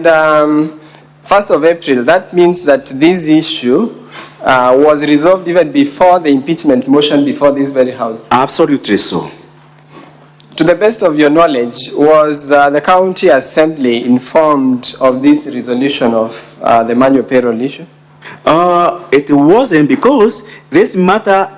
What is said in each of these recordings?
1st of April, that means that this issue was resolved even before the impeachment motion before this very House. Absolutely so. To the best of your knowledge, was the County Assembly informed of this resolution of the manual payroll issue? It wasn't, because this matter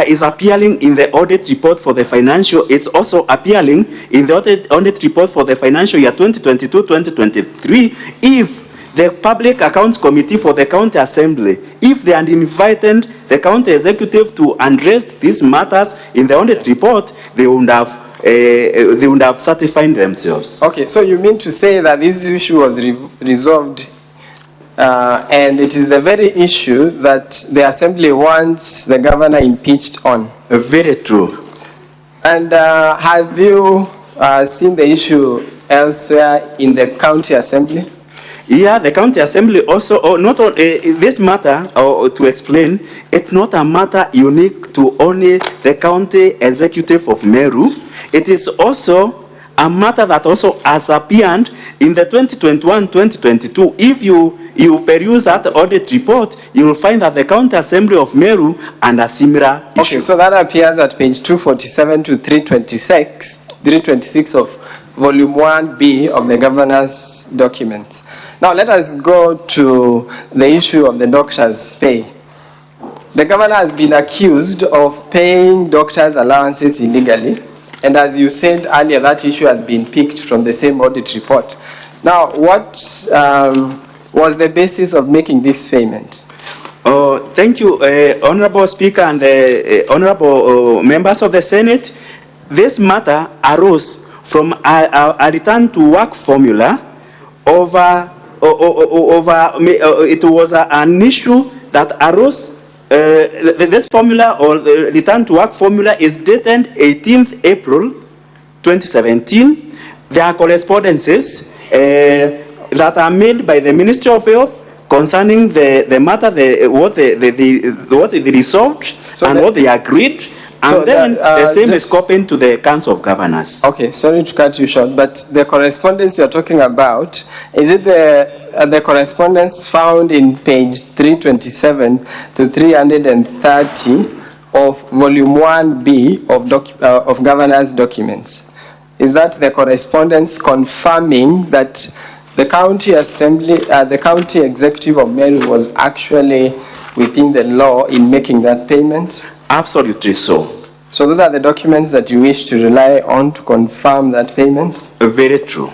is appearing in the audit report for the financial. It's also appearing in the audit report for the financial year 2022-2023. If the Public Accounts Committee for the County Assembly, if they had invited the County Executive to address these matters in the audit report, they would have certified themselves. Okay, so you mean to say that this issue was resolved, and it is the very issue that the Assembly wants the Governor impeached on? Very true. And have you seen the issue elsewhere in the County Assembly? Yeah, the County Assembly also, not only this matter, or to explain, it's not a matter unique to only the County Executive of Meru. It is also a matter that also has appeared in the 2021-2022. If you peruse that audit report, you will find that the County Assembly of Meru and a similar issue. Okay, so that appears at page 247 to 326 of volume 1B of the Governor's documents. Now let us go to the issue of the doctors' pay. The Governor has been accused of paying doctors' allowances illegally, and as you said earlier, that issue has been picked from the same audit report. Now, what was the basis of making this payment? Thank you, Honorable Speaker and honorable members of the Senate. This matter arose from a return to work formula it was an issue that arose. This formula, or the return to work formula, is dated 18th April 2017. There are correspondences that are made by the Ministry of Health concerning the matter, what they resolved, so and what they agreed. And so then the same is copied to the Council of Governors. Okay, sorry to cut you short, but the correspondence you're talking about, is it the correspondence found in page 327 to 330 of volume 1B of Governor's documents? Is that the correspondence confirming that the County Assembly, the County Executive of Meru was actually within the law in making that payment? Absolutely so. So those are the documents that you wish to rely on to confirm that payment? Very true.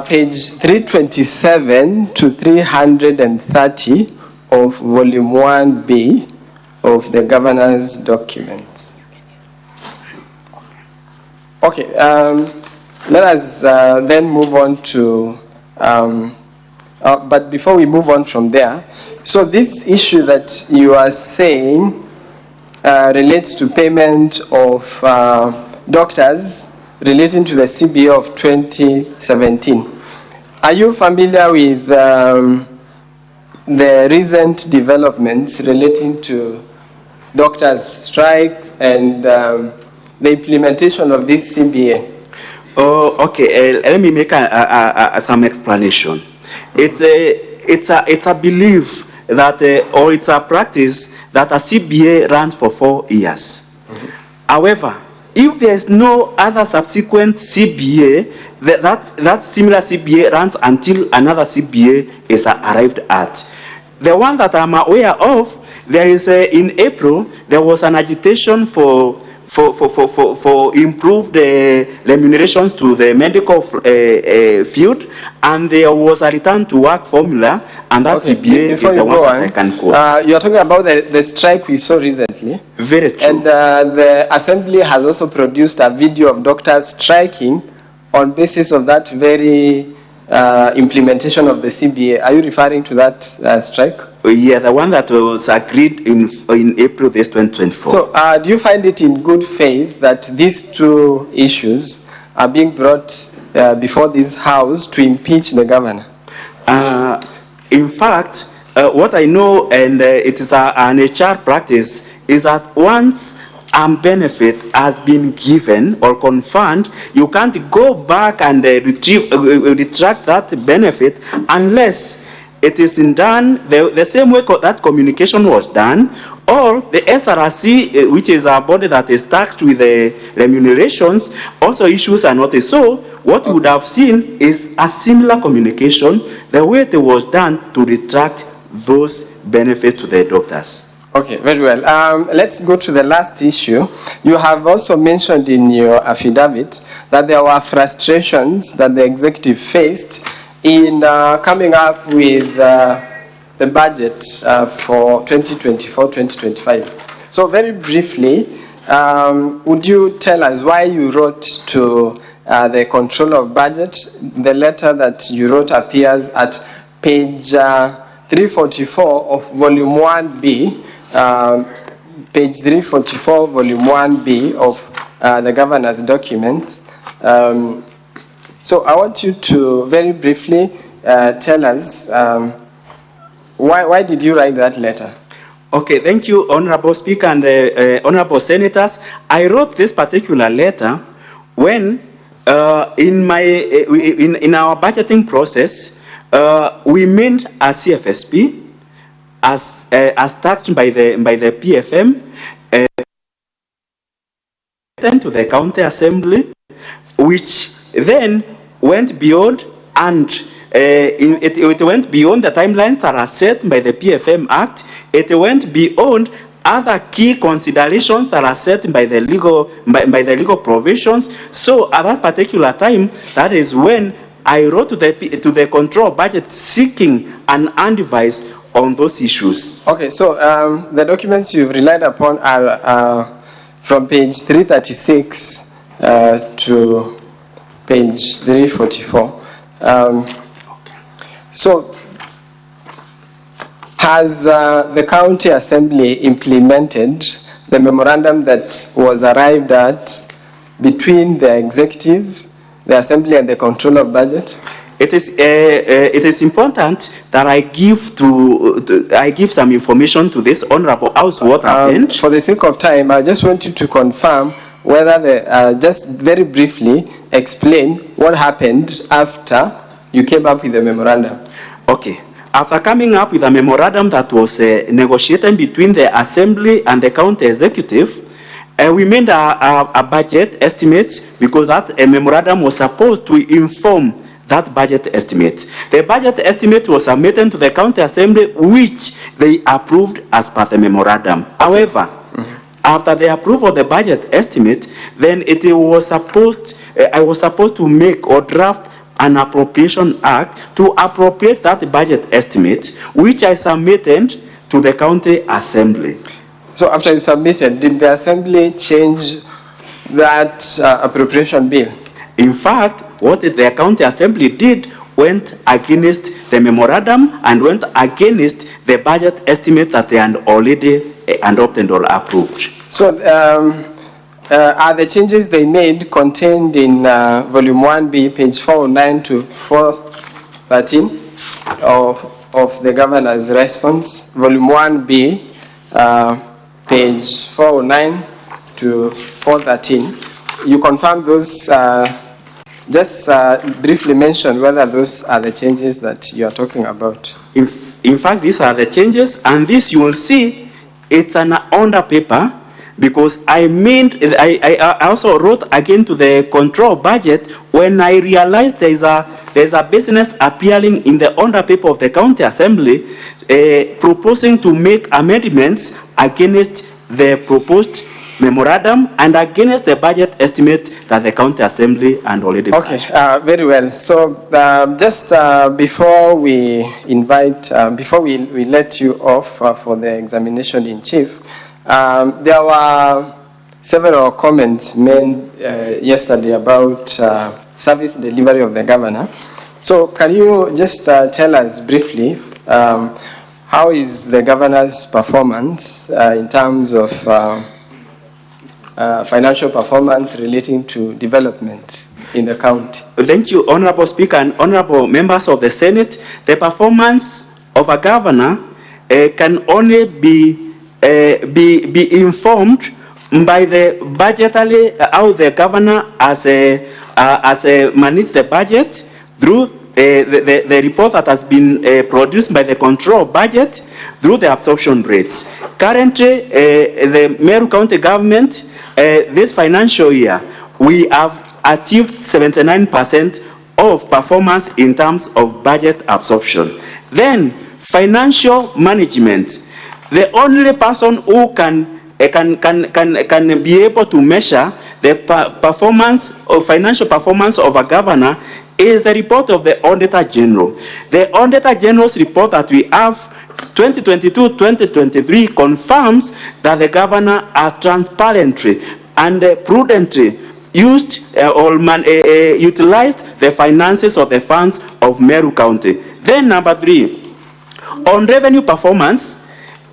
Page 327 to 330 of volume 1B of the Governor's documents. Okay, let us then move on to, but before we move on from there, so this issue that you are saying relates to payment of doctors relating to the CBA of 2017. Are you familiar with the recent developments relating to doctors' strikes and the implementation of this CBA? Oh, okay. Let me make some explanation. It's a belief that, or it's a practice that a CBA runs for 4 years. Mm-hmm. However, if there is no other subsequent CBA, that similar CBA runs until another CBA is arrived at. The one that I'm aware of, there is in April, there was an agitation for improved remunerations to the medical field, and there was a return to work formula, and that CBA is the one that I can quote. You are talking about the strike we saw recently. Very true. And the Assembly has also produced a video of doctors striking on basis of that very implementation of the CBA. Are you referring to that strike? Yeah, the one that was agreed in April this 2024. So, do you find it in good faith that these two issues are being brought before this House to impeach the Governor? In fact, what I know, and it is an HR practice, is that once benefit has been given or confirmed, you can't go back and retract that benefit unless it is done the same way that communication was done, or the SRC, which is a body that is taxed with the remunerations, also issues a notice. So what you would have seen is a similar communication, the way it was done to retract those benefits to the doctors. Okay, very well. Let's go to the last issue. You have also mentioned in your affidavit that there were frustrations that the executive faced in coming up with the budget for 2024-2025. So very briefly, would you tell us why you wrote to the control of budget? The letter that you wrote appears at page 344 of volume 1B, page 344, volume 1B of the governor's documents. So I want you to very briefly tell us why did you write that letter? Okay, thank you, Honorable Speaker and Honorable Senators. I wrote this particular letter when in our budgeting process, we made a CFSP as taxed by the PFM to the County Assembly, which then went beyond and it went beyond the timelines that are set by the PFM Act. It went beyond other key considerations that are set by the legal provisions. So at that particular time, that is when I wrote to the control budget seeking an advice on those issues. Okay, so the documents you've relied upon are from page 336 to page 344. So, has the County Assembly implemented the memorandum that was arrived at between the Executive, the Assembly, and the Control of Budget? It is important that I give some information to this Honorable House what happened. For the sake of time, I just want you to confirm whether just very briefly explain what happened after you came up with the memorandum. Okay. After coming up with a memorandum that was negotiated between the Assembly and the County Executive, we made a budget estimate because that memorandum was supposed to inform that budget estimate. The budget estimate was submitted to the County Assembly, which they approved as per the memorandum. However, after the approval of the budget estimate, then I was supposed to make or draft an appropriation act to appropriate that budget estimate, which I submitted to the County Assembly. So after you submitted, did the Assembly change that appropriation bill? In fact, what the County Assembly did went against the memorandum and went against the budget estimate that they had already adopted or approved. So are the changes they made contained in volume 1B, page 409 to 413 of the governor's response? Volume 1B, page 409 to 413. You confirm those, just briefly mention whether those are the changes that you are talking about. In fact, these are the changes, and this you will see, it's an under paper, because I also wrote again to the control budget when I realized there's a business appearing in the under paper of the County Assembly proposing to make amendments against the proposed memorandum and against the budget estimate that the County Assembly had already passed. Okay, very well. So just before we let you off for the examination in chief, there were several comments made yesterday about service delivery of the governor. So can you just tell us briefly how is the governor's performance in terms of financial performance relating to development in the county? Thank you, Honorable Speaker and Honorable Members of the Senate. The performance of a governor can only be informed by the budgetary, how the governor has managed the budget through the report that has been produced by the control budget through the absorption rates. Currently, the Meru County government, this financial year, we have achieved 79% of performance in terms of budget absorption. Then, financial management. The only person who can be able to measure the performance or financial performance of a governor is the report of the Auditor General. The Auditor General's report that we have 2022-2023 confirms that the governor has transparently and prudently used utilized the finances of the funds of Meru County. Then number 3, on revenue performance,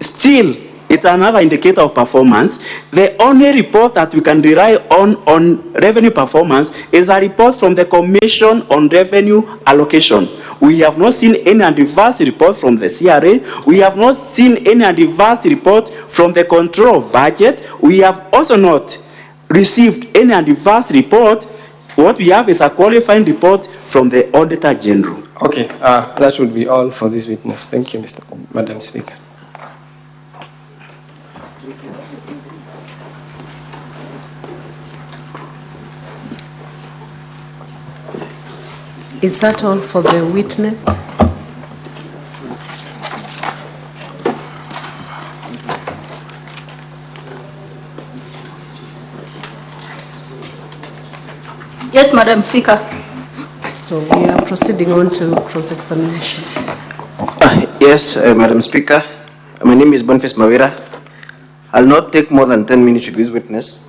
still it's another indicator of performance. The only report that we can rely on revenue performance is a report from the Commission on Revenue Allocation. We have not seen any adverse report from the CRA. We have not seen any adverse report from the control of budget. We have also not received any adverse report. What we have is a qualifying report from the Auditor General. Okay, that would be all for this witness. Thank you, Madam Speaker. Is that all for the witness? Yes, Madam Speaker. So we are proceeding on to cross-examination. Yes, Madam Speaker. My name is Boniface Kawira. I'll not take more than 10 minutes with this witness.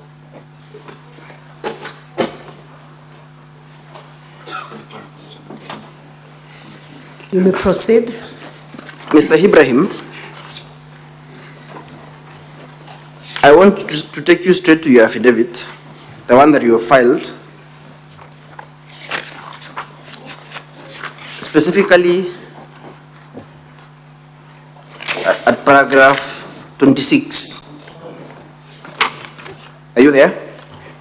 You may proceed. Mr. Ibrahim, I want to take you straight to your affidavit, the one that you have filed. Specifically, at paragraph 26. Are you there?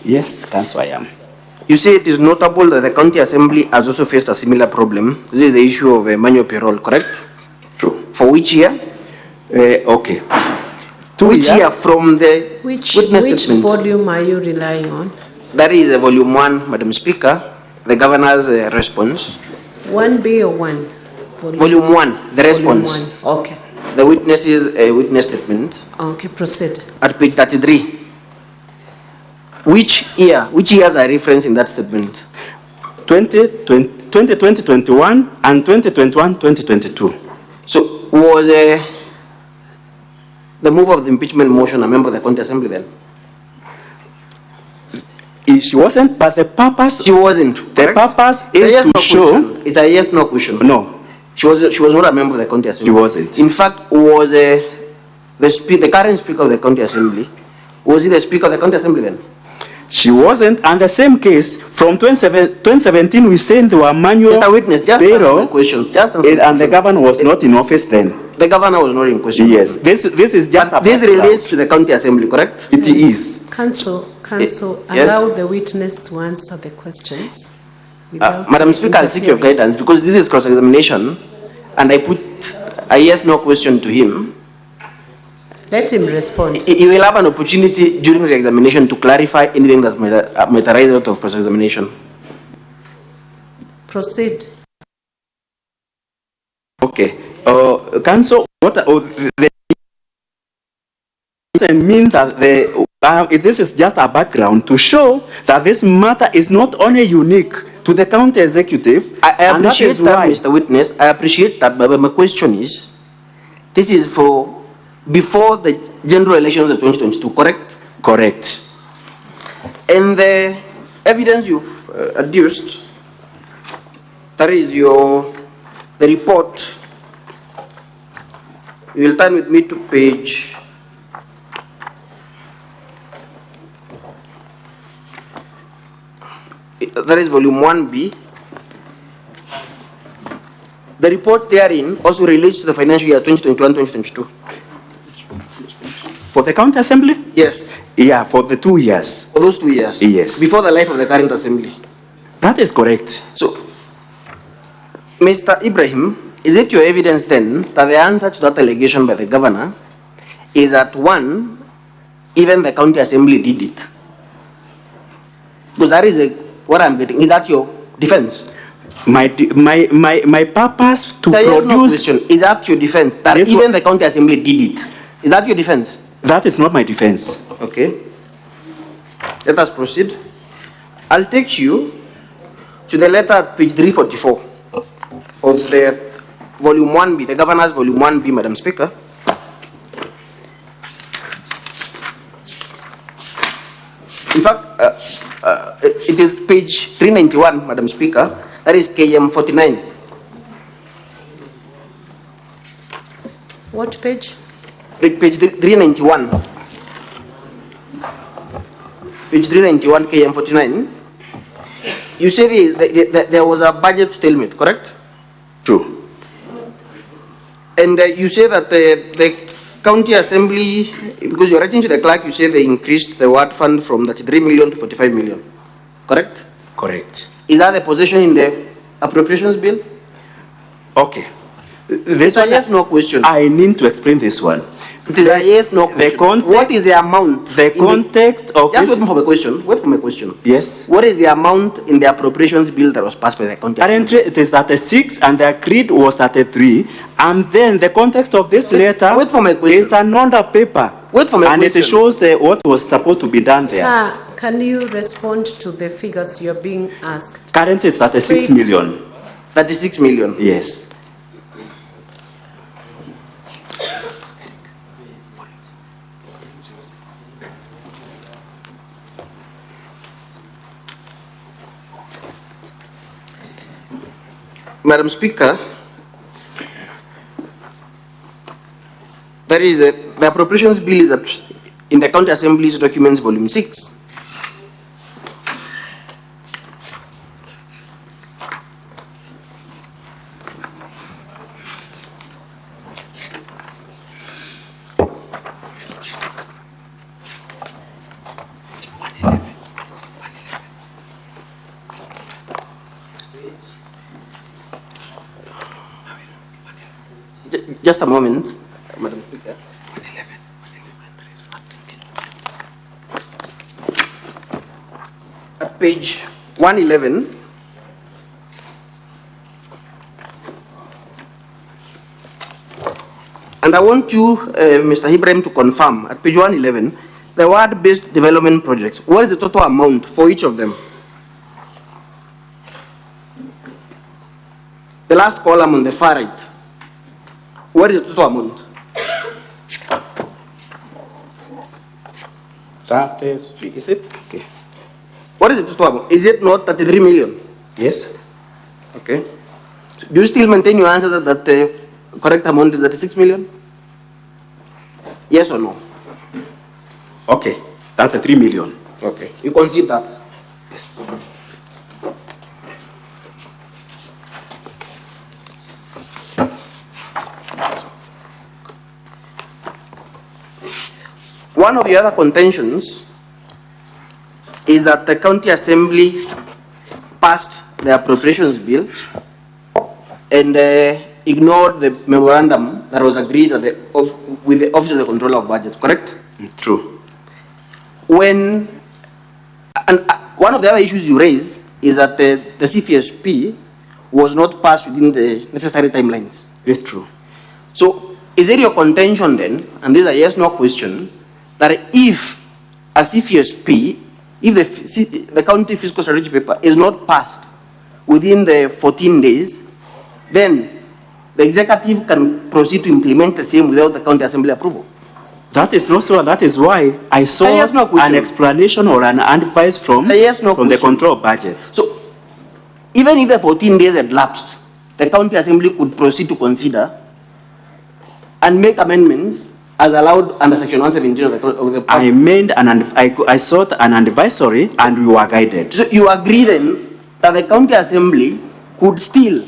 Yes, Councillor, I am. You say it is notable that the County Assembly has also faced a similar problem. This is the issue of manual payroll, correct? True. For which year? Okay. Which year from the Which witness statement? volume are you relying on? That is volume 1, Madam Speaker, the governor's response. 1B or 1? Volume 1, the response. Volume 1. Okay. The witness's witness statement Okay, proceed. at page 33. Which years are referenced in that statement? 2020-21 and 2021-2022. So was the move of the impeachment motion a member of the County Assembly then? She wasn't, but the purpose. She wasn't. The correct? purpose is to show. Question. It's a yes no question. No, She was not a member of the County Assembly. she wasn't. In fact, was the current Speaker of the County Assembly, was he the Speaker of the County Assembly then? She wasn't, and the same case from 2017 we sent to a manual Mr. Witness, just answer payroll, my questions. Just answer my and the governor was not in office then. The governor was not in question. Yes, this is just. This relates to the County Assembly, correct? It is. Counsel, Yes. allow the witness to answer the questions. Madam Speaker, I'll seek your interfering. guidance because this is cross-examination, and I put a yes no question to him. Let him respond. He will have an opportunity during the examination to clarify anything that might arise out of cross-examination. Proceed. Okay. Council, what the mean that this is just a background to show that this matter is not only unique to the county executive. I appreciate that, why. Mr. Witness. I appreciate that, but my question is, this is for before the general elections of 2022, correct? Correct. And the evidence you've adduced, that is the report. You will turn with me to page 1B. The report therein also relates to the financial year 2021-2022. For the county assembly? Yes. Yeah, for the 2 years. For those 2 years? Yes. Before the life of the current assembly? That is correct. So, Mr. Ibrahim, is it your evidence then that the answer to that allegation by the governor is that one, even the county assembly did it? Because that is what I'm getting. Is that your defense? My purpose to There is no produce... question. Is that your defense? That Yes, even the county assembly did it? Is that your defense? That is not my defense. Okay. Let us proceed. I'll take you to the letter at page 344 of the volume 1B, the governor's volume 1B, Madam Speaker. In fact, it is page 391, Madam Speaker. That is KM 49. What page? Page 391. Page 391, KM 49. You say there was a budget stalemate, correct? True. And you say that the county assembly, because you're writing to the clerk, you say they increased the ward fund from 33 million to 45 million, correct? Correct. Is that the position in the appropriations bill? Okay. It's a yes, no question. I need to explain this one. It is a yes, no question. What is the amount? The context of Just this... wait for my question. Wait for my question. Yes. What is the amount in the appropriations bill that was passed by the county? Currently, it is 36 and the agreed was 33. And then the context of this letter wait for my question. is another paper. Wait for my and question. It shows what was supposed to be done there. Sir, can you respond to the figures you're being asked? Currently, it's 36 Straight. million. 36 million. Yes. Madam Speaker, there is the appropriations bill is in the county assembly's documents volume 6. Just a moment, Madam Speaker. At page 111, and I want you, Mr. Ibrahim, to confirm at page 111 the word-based development projects. What is the total amount for each of them? The last column on the far right. What is the total amount? Is it? Okay. What is the total amount? Is it not 33 million? Yes. Okay. Do you still maintain your answer that the correct amount is 36 million? Yes or no? Okay. That's 3 million. Okay. You concede that? Yes. One of the other contentions is that the county assembly passed the appropriations bill and ignored the memorandum that was agreed with the Office of the Controller of Budget, correct? True. One of the other issues you raise is that the CFSP was not passed within the necessary timelines. It's true. So, is it your contention then, and this is a yes-no question, that if a CFSP, if the county fiscal strategy paper is not passed within the 14 days, then the executive can proceed to implement the same without the county assembly approval? That is not so. That is why I saw an explanation or an advice from the control budget. So, even if the 14 days had lapsed, the county assembly could proceed to consider and make amendments as allowed under section 117 of the I sought an advisory and we were guided. So you agree then that the county assembly could still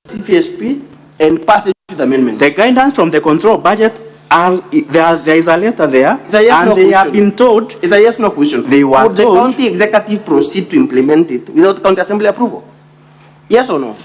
CFSP and pass it with amendment? The guidance from the control budget There is a letter there, It's a yes, and no they have question. been told. It's a yes, no question. They were Would the told. county executive proceed to implement it without county assembly approval? Yes or no?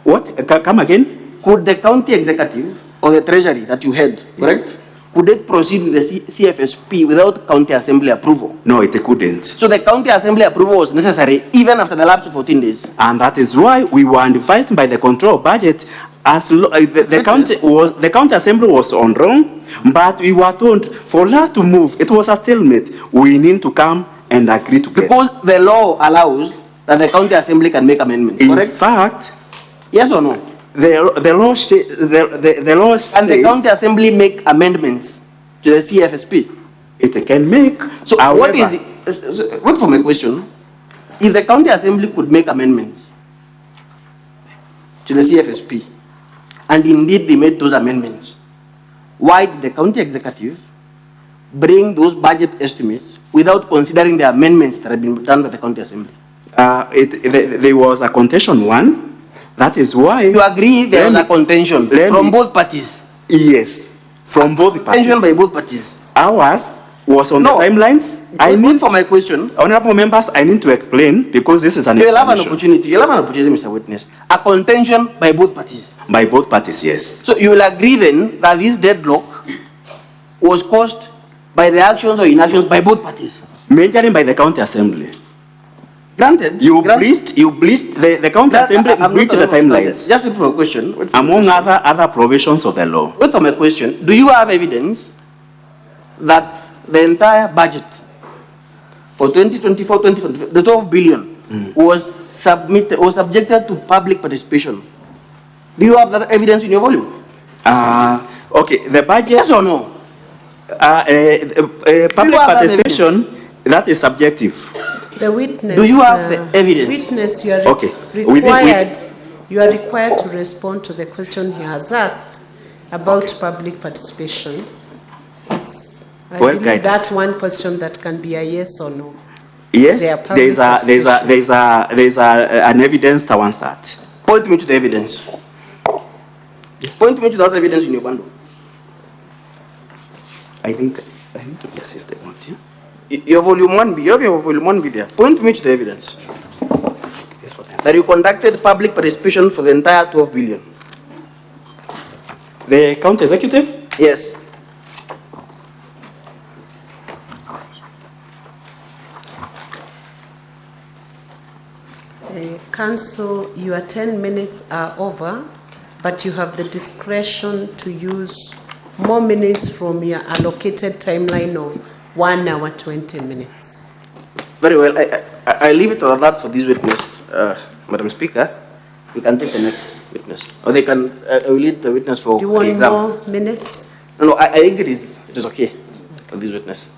What? Come again? Could the county executive or the treasury that you had, correct? Could it proceed with the CFSP without county assembly approval? No, it couldn't. So the county assembly approval was necessary even after the lapse of 14 days. And that is why we were advised by the control budget as the county assembly was on wrong, but we were told for us to move, it was a stalemate. We need to come and agree together. Because the law allows that the county assembly can make amendments, In correct? fact, Yes or no? the law states And the county assembly make amendments to the CFSP. it can make. So however, what is it? Wait for my question. If the county assembly could make amendments to the CFSP, and indeed they made those amendments, why did the county executive bring those budget estimates without considering the amendments that have been done by the county assembly? there was a contention one. That is why. You agree there was a contention from both parties? Yes, from both parties. Contention by both parties. Ours was on the timelines. I need for my question. Honorable members, I need to explain because this is an You'll have an explanation. opportunity. You'll have an opportunity, Mr. Witness. A contention by both parties. By both parties, yes. So you will agree then that this deadlock was caused by the actions or inactions by both parties. Majorly by the county assembly. Granted. You breached the county assembly breached the timelines. Just wait for a question. Among other provisions of the law. Wait for my question. Do you have evidence that the entire budget for 2024-2025, the 12 billion, was subjected to public participation? Do you have that evidence in your volume? Okay, the budget. Yes or no? Public participation, that is subjective. The witness. Do you have the evidence? Witness, you are Okay. You are required to respond to the question he has asked about public participation. I believe that's one question that can be a yes or no. Yes, there's an evidence towards that. Point me to the evidence. Point me to that evidence in your bundle. I think I need to be assisted. Your volume 1B, you have your volume 1B there. Point me to the evidence that you conducted public participation for the entire 12 billion. The county executive? Yes. Council, your 10 minutes are over, but you have the discretion to use more minutes from your allocated timeline of 1 hour 20 minutes. Very well. I leave it to that for this witness, Madam Speaker. We can take the next witness, or they can. I will lead the witness for Do you want exam. more minutes? No, I think it is okay for this witness.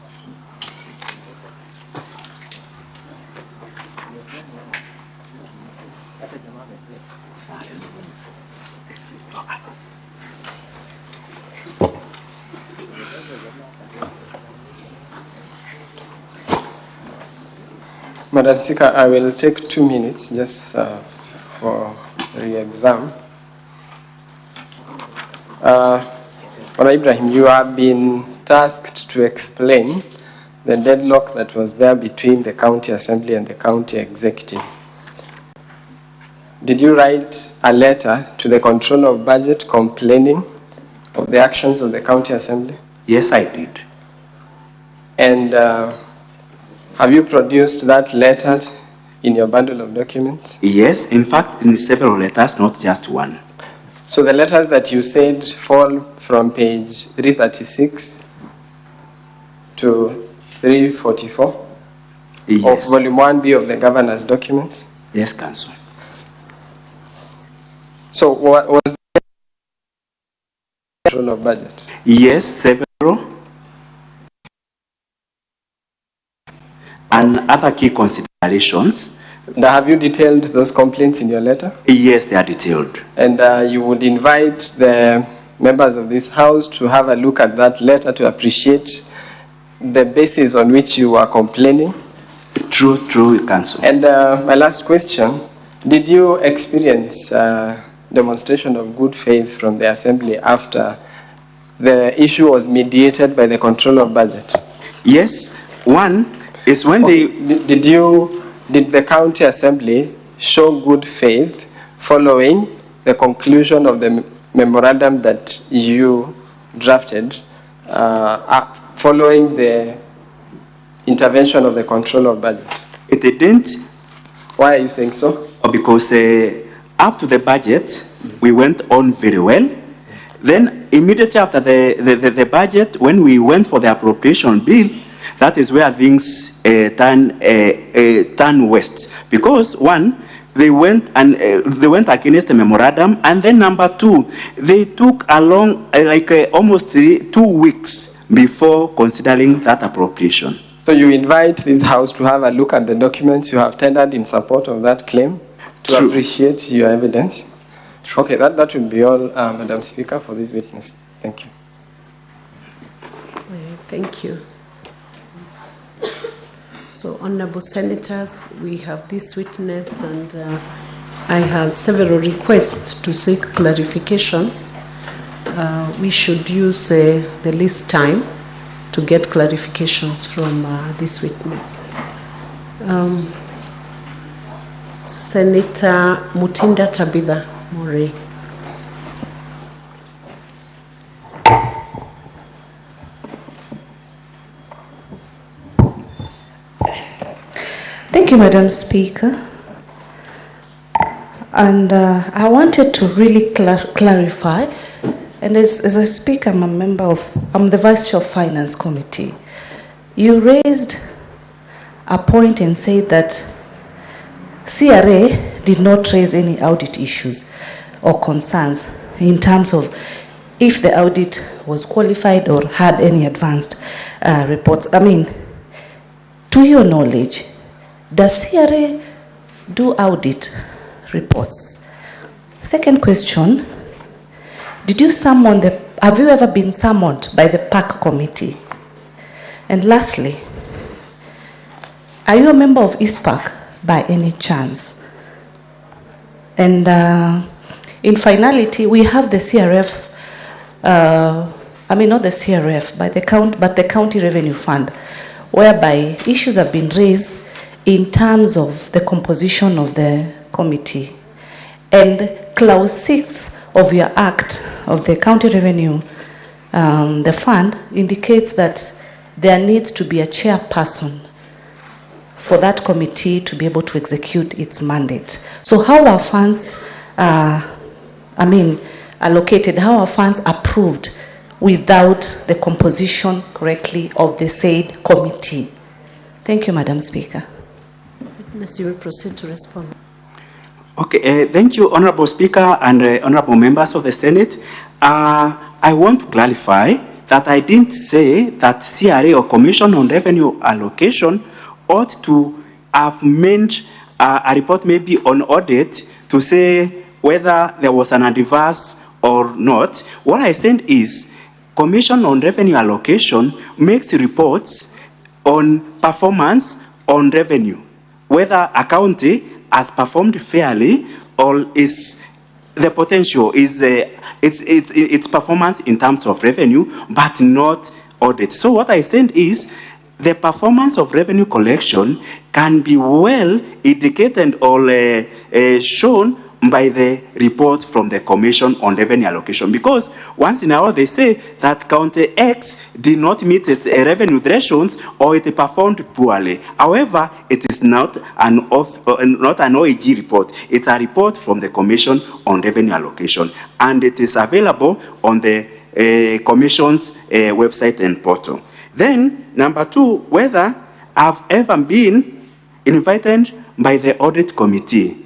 Madam Speaker, I will take 2 minutes just for re-exam. Honorable Ibrahim, you have been tasked to explain the deadlock that was there between the county assembly and the county executive. Did you write a letter to the controller of budget complaining of the actions of the county assembly? Yes, I did. And have you produced that letter in your bundle of documents? Yes, in fact, in several letters, not just one. So the letters that you said fall from page 336 to 344 Yes. of volume 1B of the governor's documents? Yes, Council. So what was the control of budget? Yes, several. And other key considerations. Now, have you detailed those complaints in your letter? Yes, they are detailed. And you would invite the members of this house to have a look at that letter to appreciate the basis on which you are complaining? True, Council. And my last question, did you experience demonstration of good faith from the assembly after the issue was mediated by the control of budget? Yes, one is when Okay. they... Did the county assembly show good faith following the conclusion of the memorandum that you drafted, following the intervention of the control of budget? It didn't. Why are you saying so? Because up to the budget, we went on very well. Then immediately after the budget, when we went for the appropriation bill, that is where things turn west. Because one, they went against the memorandum, and then number two, they took along almost 2 weeks before considering that appropriation. So you invite this house to have a look at the documents you have tendered in support of that claim to True. appreciate your evidence. Okay, that will be all, Madam Speaker, for this witness. Thank you. Thank you. So, Honorable Senators, we have this witness, and I have several requests to seek clarifications. We should use the least time to get clarifications from this witness. Senator Mutinda Tabitha Murray. Thank you, Madam Speaker. And I wanted to really clarify, and as I speak, I'm the Vice Chair of Finance Committee. You raised a point and said that CRA did not raise any audit issues or concerns in terms of if the audit was qualified or had any advanced reports. I mean, to your knowledge, does CRA do audit reports? Second question, have you ever been summoned by the PAC committee? And lastly, are you a member of ISPAC by any chance? And in finality, we have the CRF, not the CRF, but the County Revenue Fund, whereby issues have been raised in terms of the composition of the committee. And Clause 6 of your Act of the County Revenue, the fund, indicates that there needs to be a chairperson for that committee to be able to execute its mandate. So how are funds allocated, how are funds approved without the composition correctly of the said committee? Thank you, Madam Speaker. Witness, you will proceed to respond. Okay, thank you, Honorable Speaker and Honorable Members of the Senate. I want to clarify that I didn't say that CRA or Commission on Revenue Allocation ought to have made a report maybe on audit to say whether there was an adverse or not. What I said is Commission on Revenue Allocation makes reports on performance on revenue, whether a county has performed fairly or is the potential is its performance in terms of revenue, but not audit. So what I said is the performance of revenue collection can be well indicated or shown by the reports from the Commission on Revenue Allocation, because once in a while they say that County X did not meet its revenue thresholds or it performed poorly. However, it is not an OAG report. It's a report from the Commission on Revenue Allocation, and it is available on the Commission's website and portal. Then, number two, whether I've ever been invited by the Audit Committee.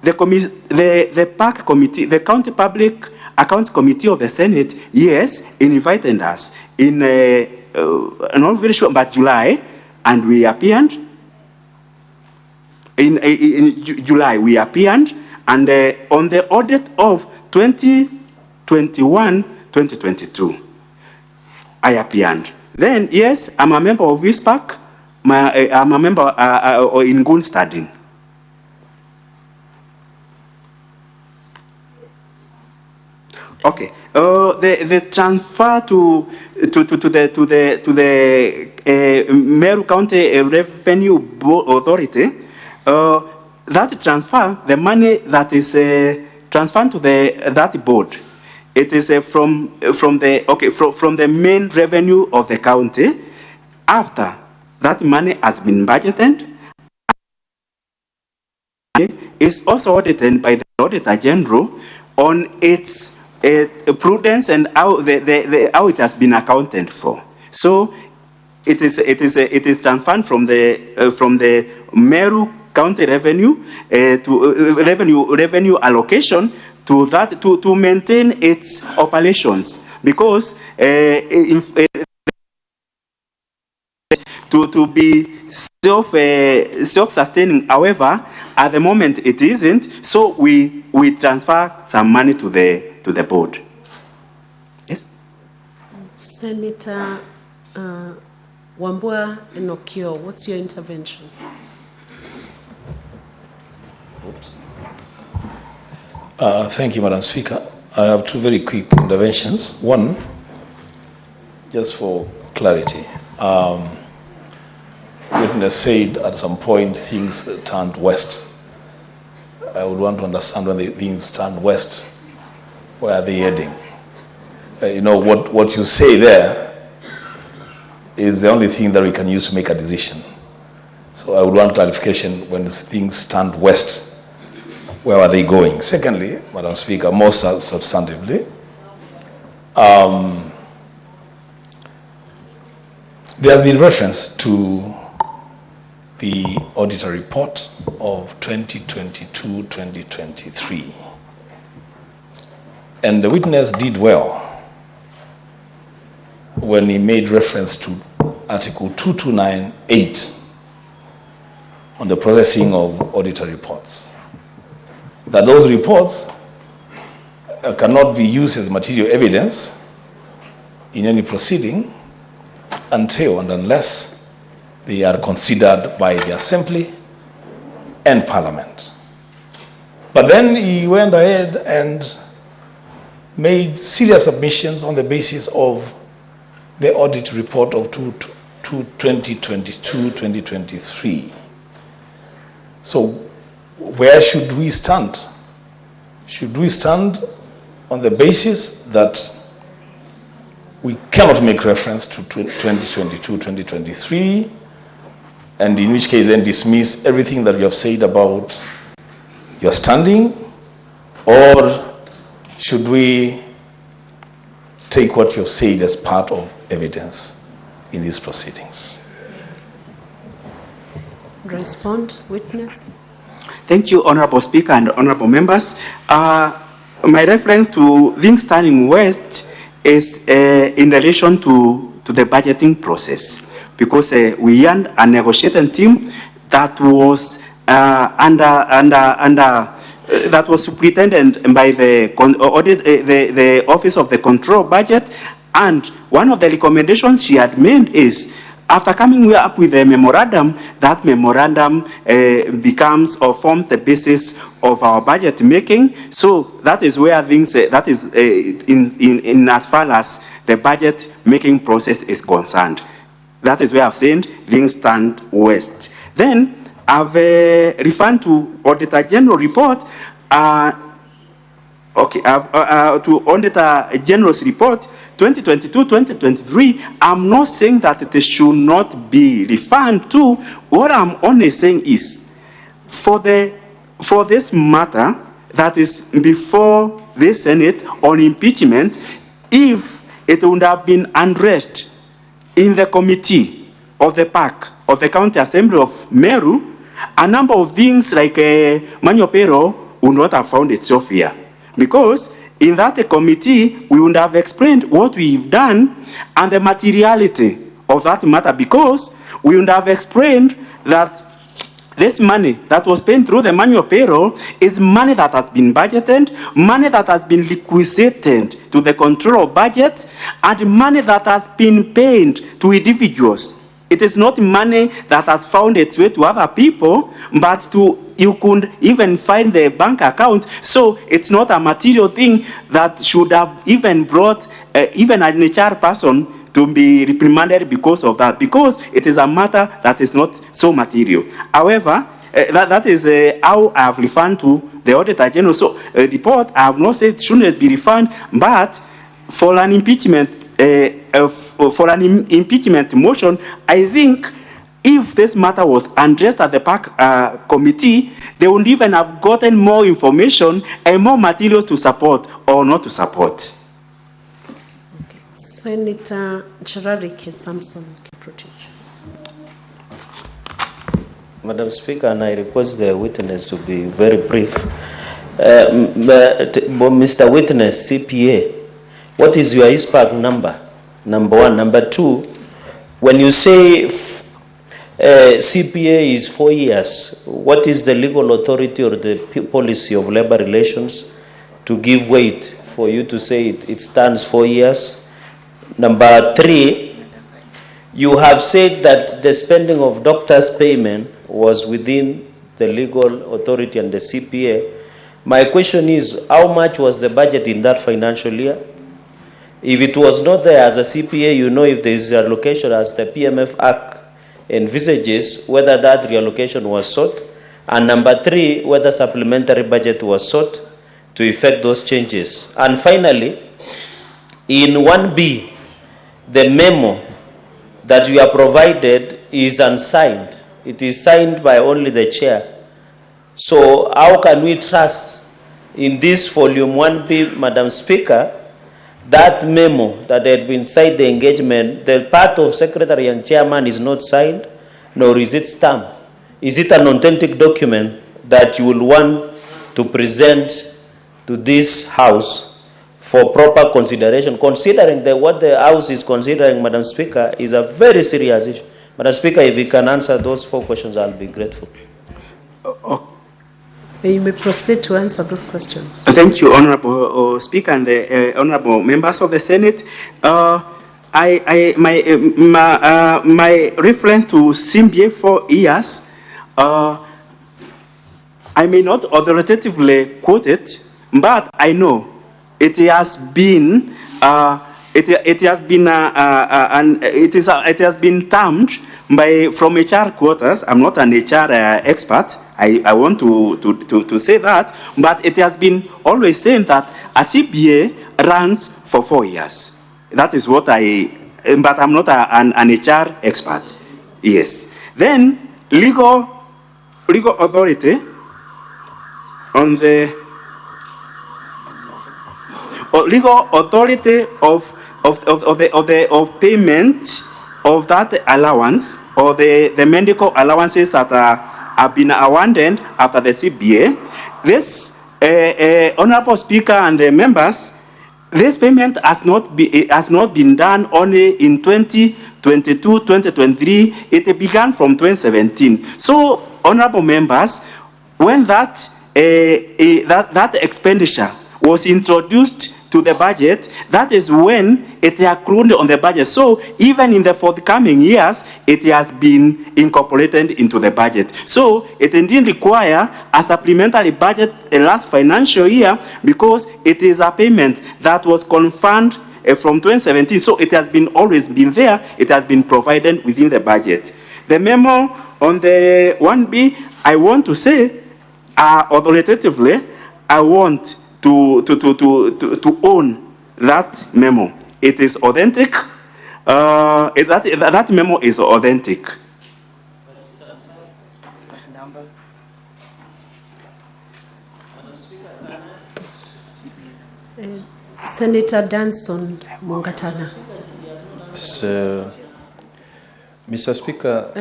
The PAC Committee, the County Public Accounts Committee of the Senate, yes, invited us in, not very sure, but July, and we appeared. In July, we appeared, and on the audit of 2021-2022, I appeared. Then, yes, I'm a member of ISPAC. I'm a member in good standing. Okay. The transfer to the Meru County Revenue Authority, that transfer, the money that is transferred to that board, it is from the main revenue of the county. After that money has been budgeted, is also audited by the Auditor General on its prudence and how how it has been accounted for. So it is transferred from the Meru County revenue to revenue allocation to that to maintain its operations, because to be self-sustaining. However, at the moment it isn't, so we transfer some money to the board. Yes. Senator Wambua Enokio, what's your intervention? Thank you, Madam Speaker. I have two very quick interventions. One, just for clarity. Witness said at some point things turned west. I would want to understand when the things turned west, where are they heading? What you say there is the only thing that we can use to make a decision. So I would want clarification when things turned west. Where are they going? Secondly, Madam Speaker, more substantively, there has been reference to the auditor report of 2022-2023. And the witness did well when he made reference to Article 2298 on the processing of auditor reports. That those reports cannot be used as material evidence in any proceeding until and unless they are considered by the Assembly and Parliament. But then he went ahead and made serious submissions on the basis of the audit report of 2022-2023. So where should we stand? Should we stand on the basis that we cannot make reference to 2022-2023, and in which case then dismiss everything that you have said about your standing? Or should we take what you have said as part of evidence in these proceedings? Respond, witness. Thank you, Honorable Speaker and Honorable Members. My reference to things turning west is in relation to the budgeting process, because we had a negotiating team that was that was superintended by the Office of the Control Budget, and one of the recommendations she had made is, after coming up with a memorandum, that memorandum becomes or forms the basis of our budget making. So that is where things, that is in as far as the budget making process is concerned. That is where I've said things stand west. Then I've referred to Auditor General report. To Auditor General's report 2022-2023, I'm not saying that it should not be referred to. What I'm only saying is, for this matter that is before the Senate on impeachment, if it would have been addressed in the committee of the PAC of the County Assembly of Meru, a number of things like Manyopero would not have found itself here. Because in that committee, we would have explained what we've done and the materiality of that matter, because we would have explained that this money that was paid through the manual payroll is money that has been budgeted, money that has been liquidated to the control of budget, and money that has been paid to individuals. It is not money that has found its way to other people, but to you could even find the bank account. So it's not a material thing that should have even brought even an HR person to be reprimanded because of that, because it is a matter that is not so material. However, that is how I have referred to the Auditor General. So the report, I have not said shouldn't be refined, but for an impeachment motion, I think if this matter was addressed at the PAC committee, they would even have gotten more information and more materials to support or not to support. Senator Chararike Samson Kiprotich. Madam Speaker, and I request the witness to be very brief. Mr. Witness, CPA, what is your ISPAC number? Number one. Number two, when you say CPA is 4 years, what is the legal authority or the policy of labor relations to give weight for you to say it stands 4 years? Number three, you have said that the spending of doctors' payment was within the legal authority and the CPA. My question is, how much was the budget in that financial year? If it was not there as a CPA, you know if there is a allocation as the PMF Act envisages, whether that reallocation was sought. And number three, whether supplementary budget was sought to effect those changes. And finally, in 1B, the memo that you are provided is unsigned. It is signed by only the chair. So how can we trust in this volume 1B, Madam Speaker, that memo that had been signed, the engagement, the part of secretary and chairman is not signed, nor is it stamped? Is it an authentic document that you will want to present to this House for proper consideration, considering that what the House is considering, Madam Speaker, is a very serious issue? Madam Speaker, if you can answer those 4 questions, I'll be grateful. You may proceed to answer those questions. Thank you, Honorable Speaker and Honorable members of the Senate. My reference to CBA 4 years, I may not authoritatively quote it, but I know it has been it has been termed from HR quarters. I'm not an HR expert. I want to say that, but it has been always saying that a CBA runs for 4 years. That is what but I'm not an HR expert. Yes. Then legal authority on the legal authority of payment of that allowance or the medical allowances that have been awarded after the CBA. This Honorable Speaker and the members, this payment has not been done only in 2022, 2023. It began from 2017. So, honorable members, when that expenditure was introduced to the budget, that is when it accrued on the budget. So even in the forthcoming years, it has been incorporated into the budget. So it didn't require a supplementary budget last financial year because it is a payment that was confirmed from 2017. So it has been always been there. It has been provided within the budget. The memo on the 1B, I want to say, authoritatively, I want to own that memo. It is authentic. That memo is authentic. Senator Danson Mungatana. So, Mr. Speaker,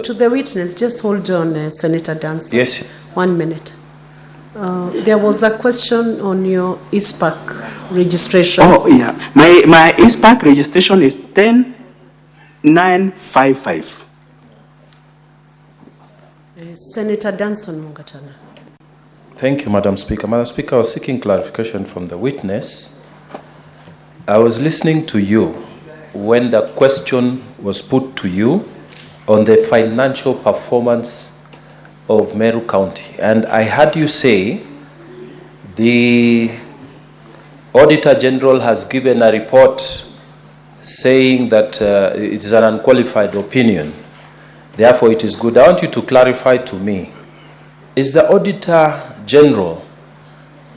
to the witness, just hold on, Senator Danson. Yes. 1 minute. There was a question on your ISPAC registration. Oh, yeah. My ISPAC registration is 10955. Senator Danson Mungatana. Thank you, Madam Speaker. Madam Speaker, I was seeking clarification from the witness. I was listening to you when the question was put to you on the financial performance of Meru County. And I heard you say the Auditor General has given a report saying that it is an unqualified opinion. Therefore, it is good. I want you to clarify to me, is the Auditor General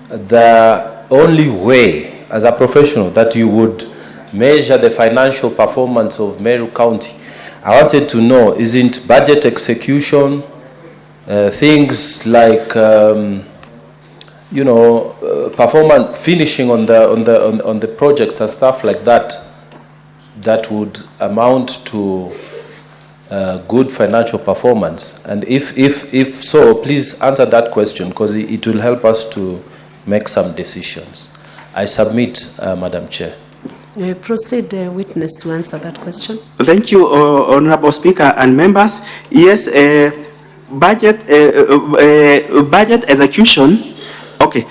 the only way, as a professional, that you would measure the financial performance of Meru County? I wanted to know, isn't budget execution, things like, performance, finishing on the projects and stuff like that, that would amount to good financial performance? And if so, please answer that question, because it will help us to make some decisions. I submit, Madam Chair. Proceed, witness, to answer that question. Thank you, Honorable Speaker and members. Yes, budget execution. Okay,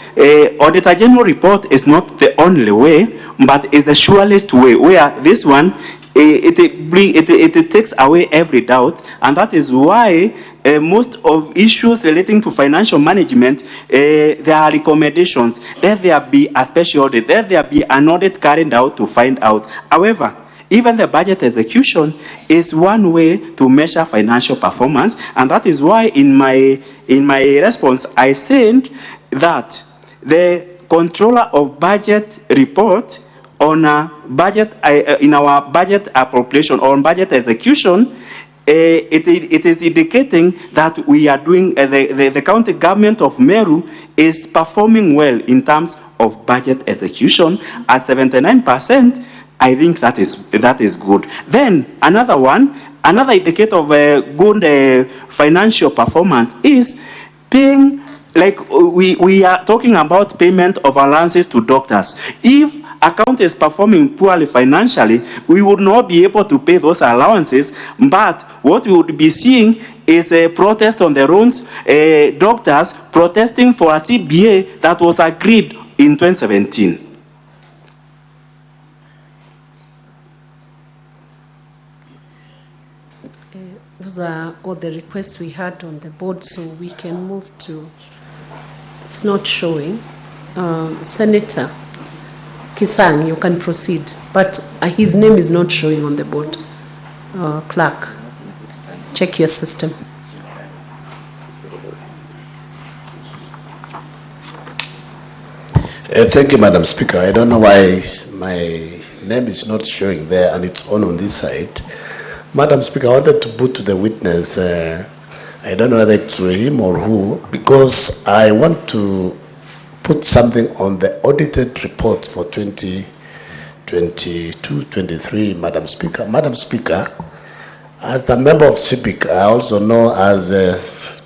Auditor General report is not the only way, but it's the surest way. Where this one, it takes away every doubt, and that is why most of issues relating to financial management, there are recommendations. Let there be a special audit. Let there be an audit carried out to find out. However, even the budget execution is one way to measure financial performance, and that is why in my response I said that the controller of budget report on a budget in our budget appropriation or on budget execution, it is indicating that we are doing the county government of Meru is performing well in terms of budget execution at 79%. I think that is good. Then another indicator of good financial performance is paying. Like we are talking about payment of allowances to doctors. If a county is performing poorly financially, we would not be able to pay those allowances. But what we would be seeing is a protest on the roads, doctors protesting for a CBA that was agreed in 2017. Those are all the requests we had on the board, so we can move to. It's not showing. Senator Kisang, you can proceed, but his name is not showing on the board. Clerk, check your system. Thank you, Madam Speaker. I don't know why my name is not showing there and it's on this side. Madam Speaker, I wanted to put to the witness, I don't know whether it's him or who, because I want to put something on the audited report for 2022-23, Madam Speaker. Madam Speaker, as a member of CIPIC, I also know as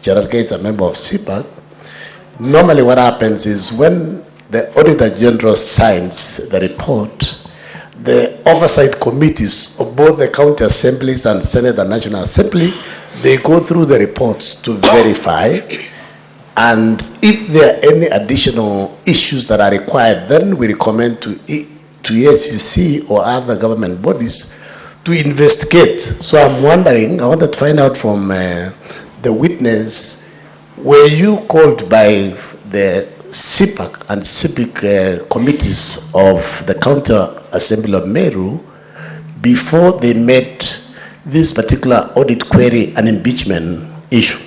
Gerald Gates, a member of CIPAC, normally what happens is when the Auditor General signs the report, the oversight committees of both the county assemblies and Senate and National Assembly, they go through the reports to verify, and if there are any additional issues that are required, then we recommend to ACC or other government bodies to investigate. So I'm wondering, I wanted to find out from the witness, were you called by the CIPAC and CIPIC committees of the County Assembly of Meru before they met this particular audit query and impeachment issue?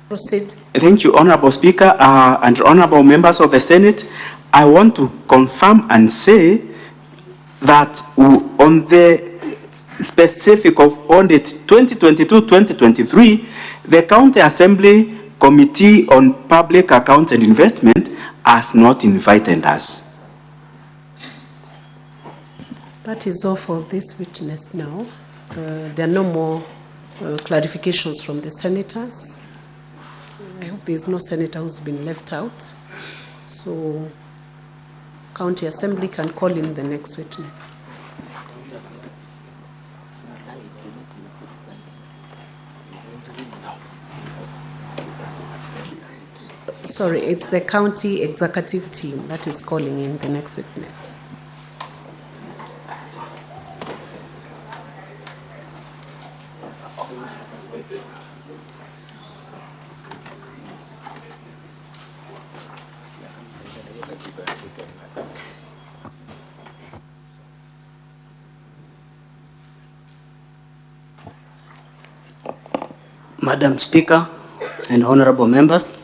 Proceed. Thank you, Honorable Speaker and Honorable members of the Senate. I want to confirm and say that on the specific of audit 2022-2023, the County Assembly Committee on Public Accounts and Investment has not invited us. That is all for this witness now. There are no more clarifications from the senators. I hope there is no senator who's been left out. So, County Assembly can call in the next witness. Sorry, it's the county executive team that is calling in the next witness. Madam Speaker and honorable members,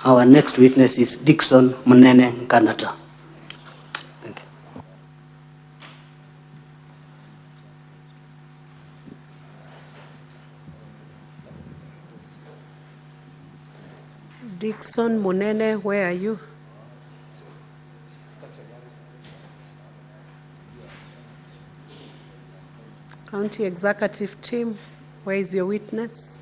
our next witness is Dickson Munene Nkanata. Thank you. Dickson Munene, where are you? County Executive Team, where is your witness?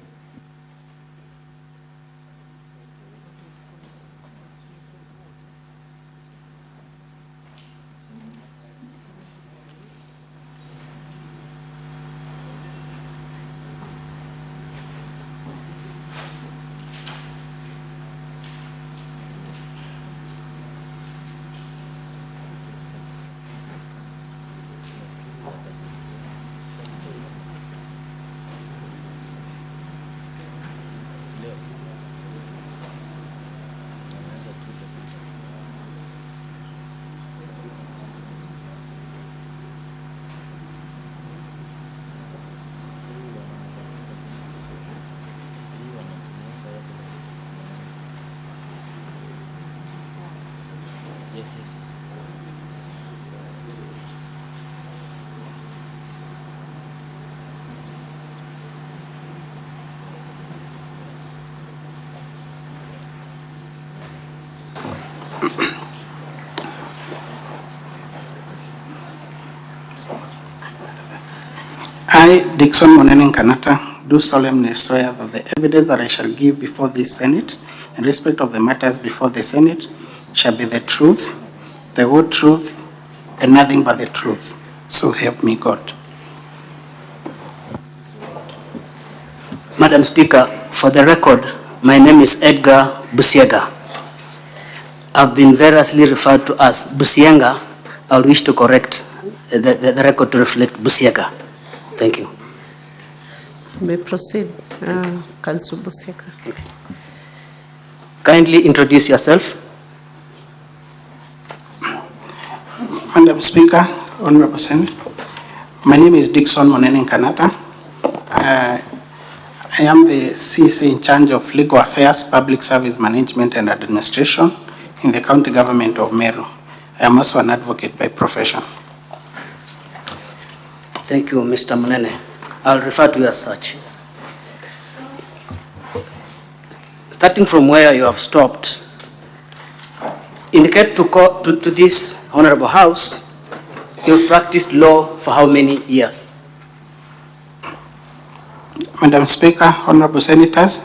I, Dickson Munene Nkanata, do solemnly swear that the evidence that I shall give before this Senate in respect of the matters before the Senate shall be the truth, the whole truth, and nothing but the truth. So help me God. Madam Speaker, for the record, my name is Edgar Busiega. I've been variously referred to as Busienga. I'll wish to correct the record to reflect Busiega. Thank you. You may proceed, Councillor Busiega. Okay. Kindly introduce yourself. Madam Speaker, Honorable Senate, my name is Dickson Munene Nkanata. I am the CC in charge of Legal Affairs, Public Service Management and Administration in the County Government of Meru. I am also an advocate by profession. Thank you, Mr. Munene. I'll refer to you as such. Starting from where you have stopped, indicate to this Honorable House, you've practiced law for how many years? Madam Speaker, Honorable Senators,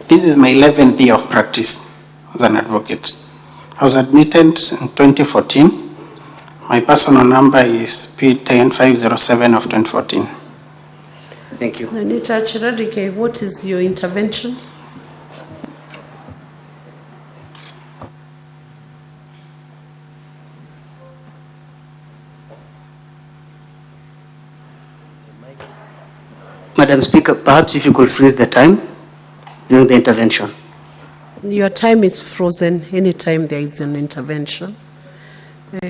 this is my 11th year of practice as an advocate. I was admitted in 2014. My personal number is P10507 of 2014. Thank you. Senator Chiradike, what is your intervention? Madam Speaker, perhaps if you could freeze the time during the intervention. Your time is frozen anytime there is an intervention.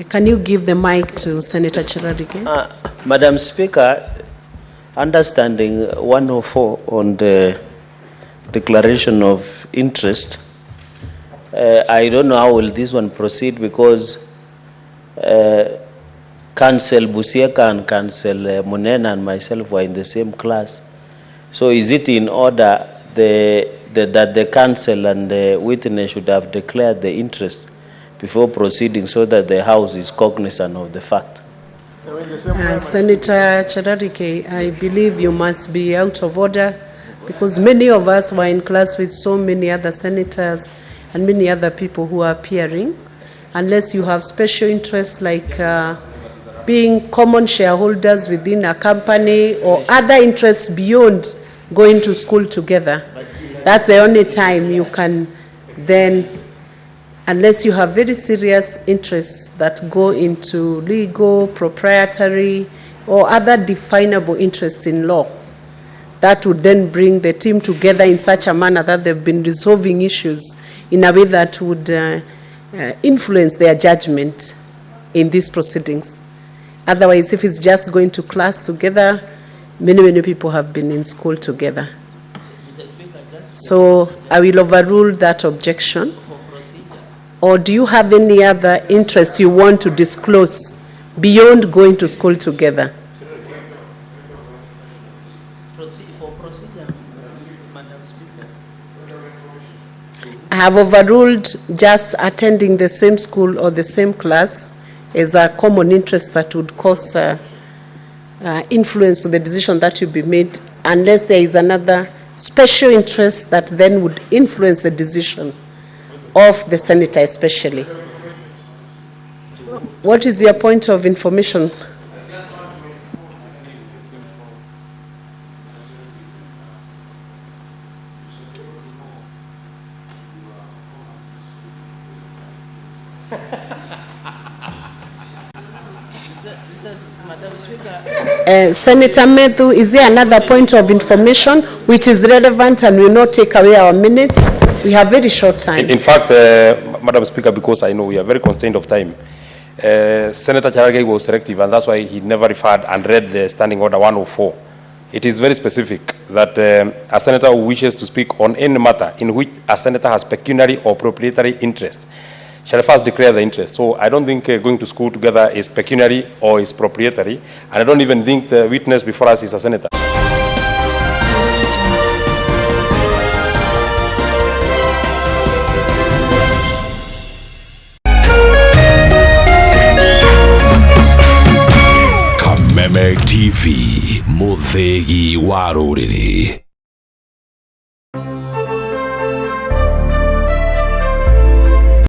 Can you give the mic to Senator Chiradike? Madam Speaker, understanding 104 on the declaration of interest, I don't know how will this one proceed because Council Busieka and Council Munene and myself were in the same class. So is it in order that the council and the witness should have declared the interest before proceeding so that the House is cognizant of the fact? Senator Chiradike, I believe you must be out of order because many of us were in class with so many other senators and many other people who are appearing. Unless you have special interests like being common shareholders within a company or other interests beyond going to school together. That's the only time you can then, unless you have very serious interests that go into legal, proprietary, or other definable interests in law, that would then bring the team together in such a manner that they've been resolving issues in a way that would influence their judgment in these proceedings. Otherwise, if it's just going to class together, many people have been in school together. So I will overrule that objection. Or do you have any other interest you want to disclose beyond going to school together? I have overruled just attending the same school or the same class as a common interest that would cause influence on the decision that will be made, unless there is another special interest that then would influence the decision of the senator especially. What is your point of information? Senator Methu, is there another point of information which is relevant and will not take away our minutes? We have very short time. In fact, Madam Speaker, because I know we are very constrained of time, Senator Cherargei was selective, and that's why he never referred and read the Standing Order 104. It is very specific that a senator who wishes to speak on any matter in which a senator has pecuniary or proprietary interest shall first declare the interest. So I don't think going to school together is pecuniary or is proprietary, and I don't even think the witness before us is a senator. Kameme TV, Muthegi wa Rũrĩrĩ.